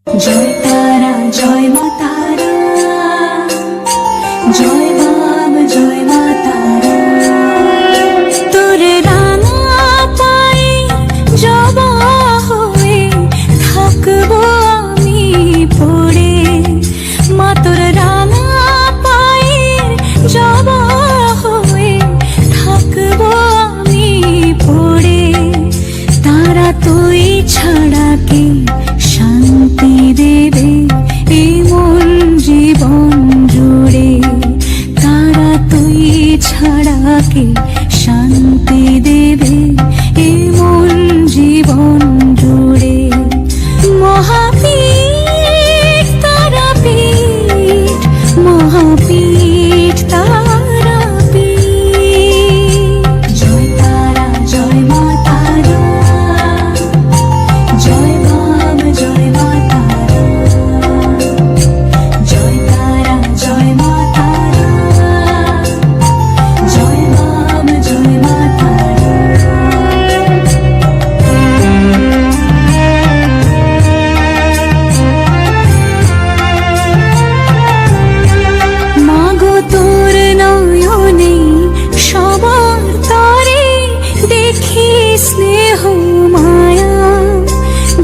জয় তারা জয় মা তারা, জয় বাম জয় মা তারা। তোর রাঙা পায়ে জবা হয়ে থাকবো আমি পড়ে, মা তোর রাঙা পায়ে জবা হয়ে থাকবো আমি পড়ে। তারা তুই ছাড়া কে শান্তি দেবে এই মন জীবন জুড়ে, তারা তুই ছাড়া কে শান্তি দেবে এই মন জীবন জুড়ে। মহাপীঠ তারাপীঠ, মহাপীঠ তারাপীঠ। জয় তারা জয় মা তারা, জয় বাম জয় মা তারা, জয় তারা জয় মা তারা, জয় বাম জয় মা তারা। মাগো তোর নয়নে সবার তরে দেখি স্নেহ মায়া,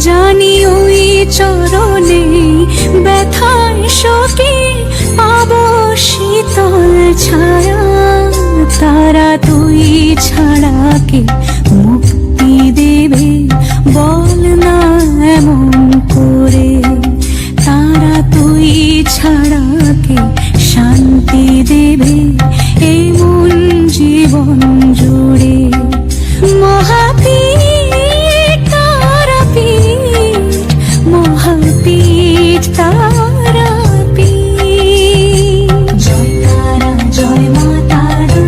জানি ওই চরণে ব্যথায় শোকে পাবো শীতল ছায়া। তারা তুই ছাড়া কে মুক্তি দেবে বল না এমন করে, তারা তুই ছাড়া কে শান্তি দেবে এই মন জীবন জুড়ে। মহাপীঠ তারাপীঠ, মহাপীঠ তারাপীঠ। জয় তারা জয় মা তারা,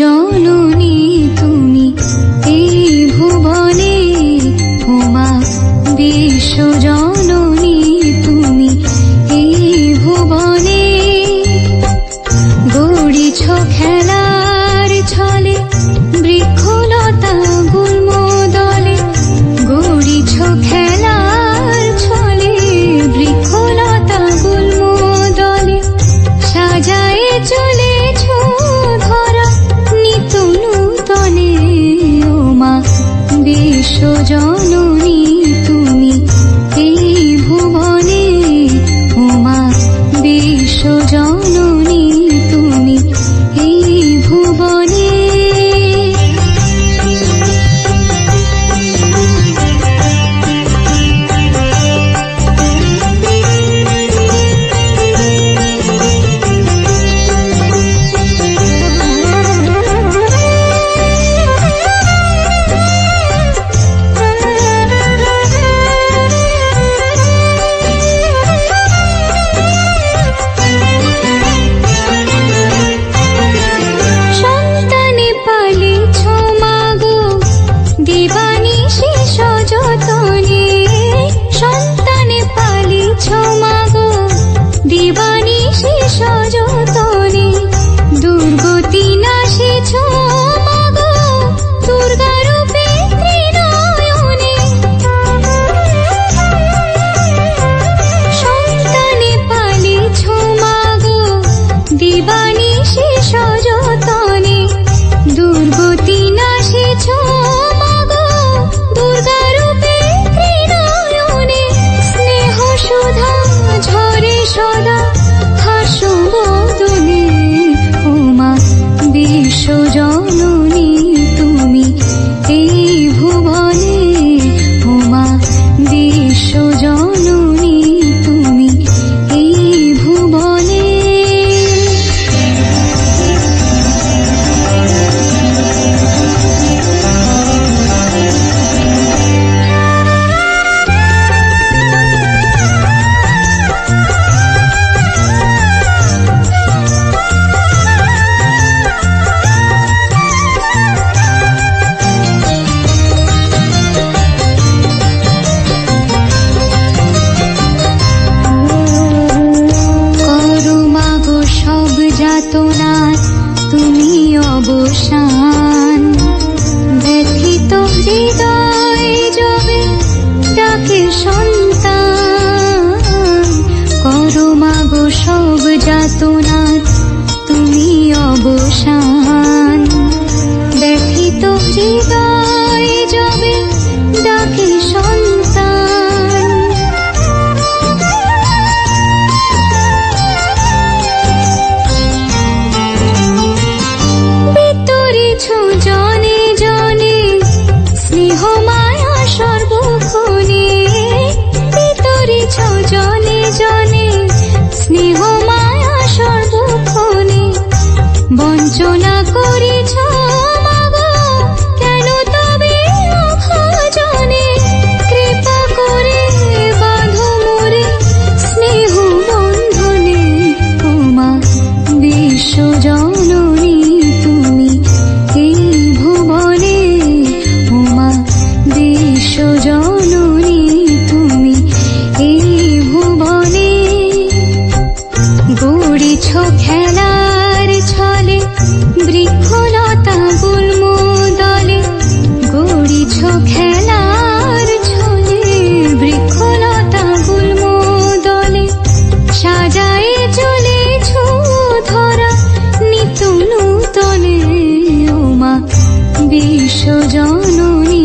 জননী তুমি এই ভুবনে, ওমা বিশ্ব জননী তুমি এই ভুবনে। গড়িছ খেলার ছলে বৃক্ষলতা গুল্ম দলে, গড়িছ খেলার ছলে বৃক্ষলতা গুল্ম দলে। সাজায়ে চলেছ ধরা নিত্য নূতনে, ওমা বিশ্ব জননী তুমি এই ভুবনে, ওমা বিশ্ব জননী তুমি এই ভুবনে। দুর্গতি নাশেছ মাগো দুর্গা রূপে ত্রিনয়নে, সন্তানে পালিছ মাগো দিবানিশি সযতনে। দুর্গতি নাশেছ মাগো দুর্গা রূপে ত্রিনয়নে। স্নেহ সুধা ঝরে সদা হাস্যবদনে, ওমা বিশ্ব জননী তুমি এই ভুবনে, ওমা বিশ্ব জননী তুমি এই ভুবনে। যাতনার তুমি অবসান, ব্যথিত হৃদয় যবে ডাকে সন্তান। করো মাগো সব যাতনার তুমি অবসান, ব্যথিত হৃদয় যবে ডাকে সন্তান। জনে জনে স্নেহ মায়া সর্বক্ষণে, বিতরিছ জনে জনে স্নেহ মায়া সর্বক্ষণে। বঞ্চনা করিছ মাগো কেন তবে অভাজনে, কৃপা করে বাঁধো মোরে স্নেহ বন্ধনে, ওমা বিশ্ব জননী তুমি এই ভুবনে, ওমা বিশ্ব জননী তুমি এই ভুবনে। গড়িছ খেলার ছলে বৃক্ষলতা গুল্ম দলে, গড়িছ খেলার ছলে বৃক্ষলতা গুল্ম দলে। সাজায়ে চলেছ ধরা নিত্য নূতনে, ওমা বিশ্ব জননী